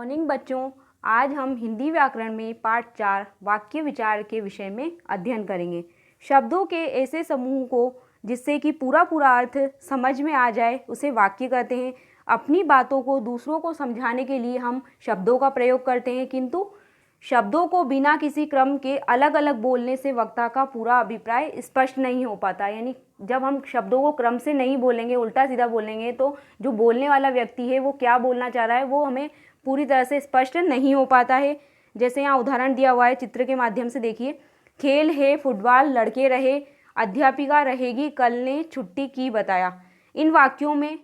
Morning बच्चों, आज हम हिंदी व्याकरण में पाठ 4 वाक्य विचार के विषय में अध्ययन करेंगे। शब्दों के ऐसे समूह को जिससे कि पूरा अर्थ समझ में आ जाए उसे वाक्य कहते हैं। अपनी बातों को दूसरों को समझाने के लिए हम शब्दों का प्रयोग करते हैं, किंतु शब्दों को बिना किसी क्रम के अलग अलग बोलने से वक्ता का पूरा अभिप्राय स्पष्ट नहीं हो पाता। यानी जब हम शब्दों को क्रम से नहीं बोलेंगे, उल्टा सीधा बोलेंगे, तो जो बोलने वाला व्यक्ति है वो क्या बोलना चाह रहा है वो हमें पूरी तरह से स्पष्ट नहीं हो पाता है। जैसे यहाँ उदाहरण दिया हुआ है चित्र के माध्यम से, देखिए। खेल है फुटबॉल, लड़के रहे, अध्यापिका रहेगी, कल ने छुट्टी की बताया। इन वाक्यों में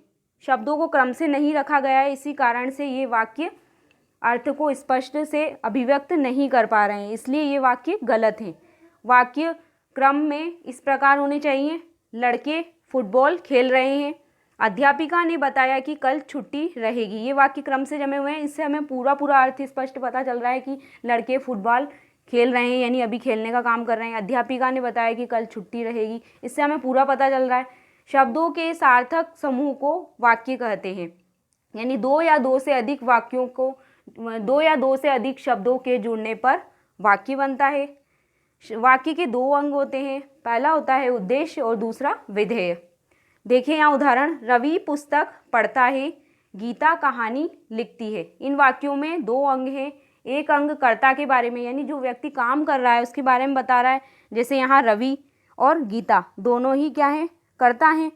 शब्दों को क्रम से नहीं रखा गया है, इसी कारण से ये वाक्य अर्थ को स्पष्ट से अभिव्यक्त नहीं कर पा रहे हैं, इसलिए ये वाक्य गलत हैं। वाक्य क्रम में इस प्रकार होने चाहिए: लड़के फुटबॉल खेल रहे हैं, अध्यापिका ने बताया कि कल छुट्टी रहेगी। ये वाक्य क्रम से जमे हुए हैं, इससे हमें पूरा अर्थ स्पष्ट पता चल रहा है कि लड़के फुटबॉल खेल रहे हैं, यानी अभी खेलने का काम कर रहे हैं। अध्यापिका ने बताया कि कल छुट्टी रहेगी, इससे हमें पूरा पता चल रहा है। शब्दों के सार्थक समूह को वाक्य कहते हैं, यानी दो या दो से अधिक शब्दों के जुड़ने पर वाक्य बनता है। वाक्य के दो अंग होते हैं, पहला होता है उद्देश्य और दूसरा विधेय। देखिए यहाँ उदाहरण: रवि पुस्तक पढ़ता है, गीता कहानी लिखती है। इन वाक्यों में दो अंग हैं। एक अंग कर्ता के बारे में, यानी जो व्यक्ति काम कर रहा है उसके बारे में बता रहा है, जैसे यहाँ रवि और गीता दोनों ही क्या हैं? कर्ता हैं,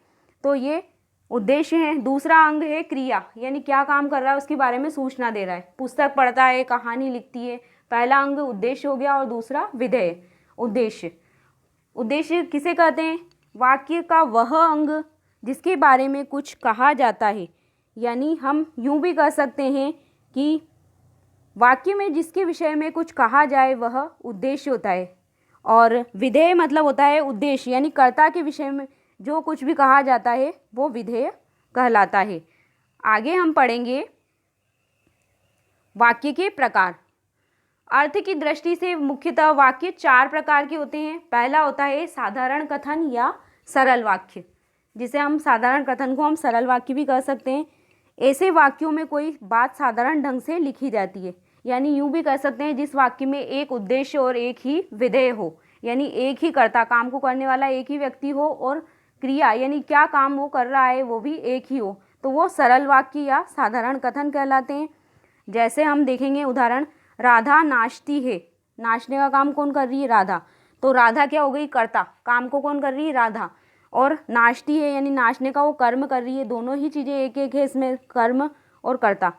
तो ये उद्देश्य है। दूसरा अंग है क्रिया, यानी क्या काम कर रहा है उसके बारे में सूचना दे रहा है। पुस्तक पढ़ता है, कहानी लिखती है। पहला अंग उद्देश्य हो गया और दूसरा विधेय। उद्देश्य किसे कहते हैं? वाक्य का वह अंग जिसके बारे में कुछ कहा जाता है, यानी हम यूं भी कह सकते हैं कि वाक्य में जिसके विषय में कुछ कहा जाए वह उद्देश्य होता है, और विधेय मतलब होता है उद्देश्य, यानी कर्ता के विषय में जो कुछ भी कहा जाता है वो विधेय कहलाता है। आगे हम पढ़ेंगे वाक्य के प्रकार। अर्थ की दृष्टि से मुख्यतः वाक्य 4 प्रकार के होते हैं। पहला होता है साधारण कथन या सरल वाक्य, जिसे हम साधारण कथन को हम सरल वाक्य भी कह सकते हैं। ऐसे वाक्यों में कोई बात साधारण ढंग से लिखी जाती है, यानी यूं भी कह सकते हैं जिस वाक्य में एक उद्देश्य और एक ही विधेय हो, यानी एक ही कर्ता, काम को करने वाला एक ही व्यक्ति हो, और क्रिया यानी क्या काम वो कर रहा है वो भी एक ही हो, तो वो सरल वाक्य या साधारण कथन कहलाते हैं। जैसे हम देखेंगे उदाहरण: राधा नाचती है। नाचने का काम कौन कर रही है? राधा। तो राधा क्या हो गई? कर्ता। काम को कौन कर रही है? राधा। और नाचती है यानी नाचने का वो कर्म कर रही है। दोनों ही चीज़ें एक एक है इसमें, कर्म और कर्ता।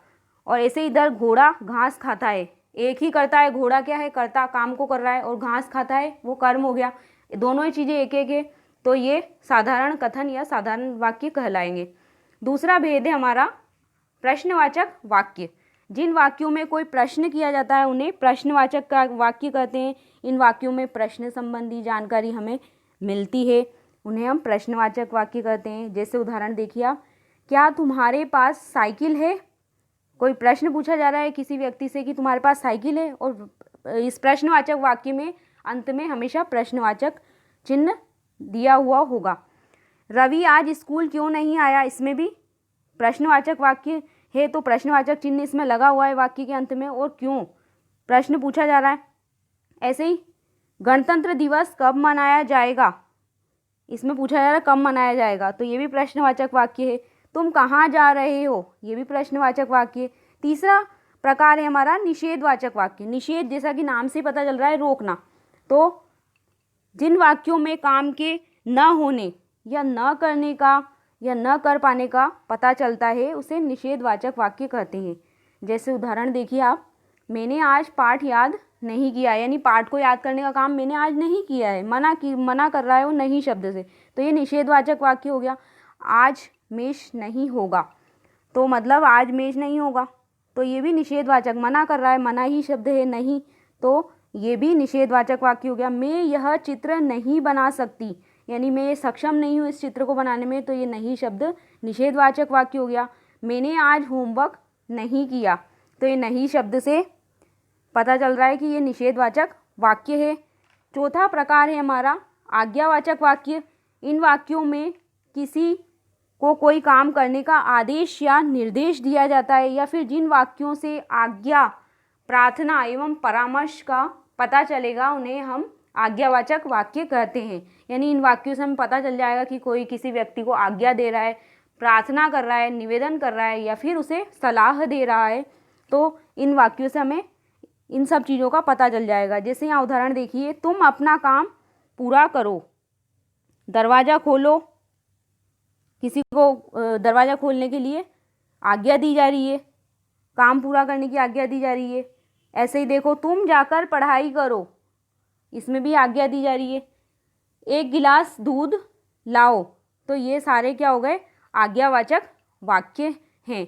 और ऐसे इधर घोड़ा घास खाता है, एक ही कर्ता है। घोड़ा क्या है? कर्ता, काम को कर रहा है, और घास खाता है वो कर्म हो गया। दोनों ही चीज़ें एक एक है, तो ये साधारण कथन या साधारण वाक्य कहलाएंगे। दूसरा भेद है हमारा प्रश्नवाचक वाक्य। जिन वाक्यों में कोई प्रश्न किया जाता है उन्हें प्रश्नवाचक का वाक्य कहते हैं। इन वाक्यों में प्रश्न संबंधी जानकारी हमें मिलती है, उन्हें हम प्रश्नवाचक वाक्य कहते हैं। जैसे उदाहरण देखिए आप: क्या तुम्हारे पास साइकिल है? कोई प्रश्न पूछा जा रहा है किसी व्यक्ति से कि तुम्हारे पास साइकिल है, और इस प्रश्नवाचक वाक्य में अंत में हमेशा प्रश्नवाचक चिन्ह दिया हुआ होगा। रवि आज स्कूल क्यों नहीं आया? इसमें भी प्रश्नवाचक वाक्य है, तो प्रश्नवाचक चिन्ह इसमें लगा हुआ है वाक्य के अंत में, और क्यों प्रश्न पूछा जा रहा है। ऐसे ही गणतंत्र दिवस कब मनाया जाएगा? इसमें पूछा जा रहा है कब मनाया जाएगा, तो ये भी प्रश्नवाचक वाक्य है। तुम कहाँ जा रहे हो? ये भी प्रश्नवाचक वाक्य है। तीसरा प्रकार है हमारा निषेधवाचक वाक्य। निषेध जैसा कि नाम से पता चल रहा है रोकना, तो जिन वाक्यों में काम के न होने या न करने का या न कर पाने का पता चलता है उसे निषेधवाचक वाक्य कहते हैं। जैसे उदाहरण देखिए आप: मैंने आज पाठ याद नहीं किया, यानी पाठ को याद करने का काम मैंने आज नहीं किया है, मना कर रहा है वो नहीं शब्द से, तो ये निषेधवाचक वाक्य हो गया। आज मेष नहीं होगा, तो मतलब आज मेष नहीं होगा, तो ये भी निषेधवाचक, मना कर रहा है, मना ही शब्द है, नहीं, तो ये भी निषेधवाचक वाक्य हो गया। मैं यह चित्र नहीं बना सकती, यानी मैं सक्षम नहीं हूँ इस चित्र को बनाने में, तो ये नहीं शब्द निषेधवाचक वाक्य हो गया। मैंने आज होमवर्क नहीं किया, तो ये नहीं शब्द से पता चल रहा है कि ये निषेधवाचक वाक्य है। चौथा प्रकार है हमारा आज्ञावाचक वाक्य। इन वाक्यों में किसी को कोई काम करने का आदेश या निर्देश दिया जाता है, या फिर जिन वाक्यों से आज्ञा, प्रार्थना एवं परामर्श का पता चलेगा उन्हें हम आज्ञावाचक वाक्य कहते हैं। यानी इन वाक्यों से हमें पता चल जाएगा कि कोई किसी व्यक्ति को आज्ञा दे रहा है, प्रार्थना कर रहा है, निवेदन कर रहा है, या फिर उसे सलाह दे रहा है। तो इन वाक्यों से हमें इन सब चीज़ों का पता चल जाएगा। जैसे यहाँ उदाहरण देखिए, तुम अपना काम पूरा करो, दरवाज़ा खोलो, किसी को दरवाज़ा खोलने के लिए आज्ञा दी जा रही है, काम पूरा करने की आज्ञा दी जा रही है। ऐसे ही देखो, तुम जाकर पढ़ाई करो, इसमें भी आज्ञा दी जा रही है। एक गिलास दूध लाओ, तो ये सारे क्या हो गए, आज्ञावाचक वाक्य हैं।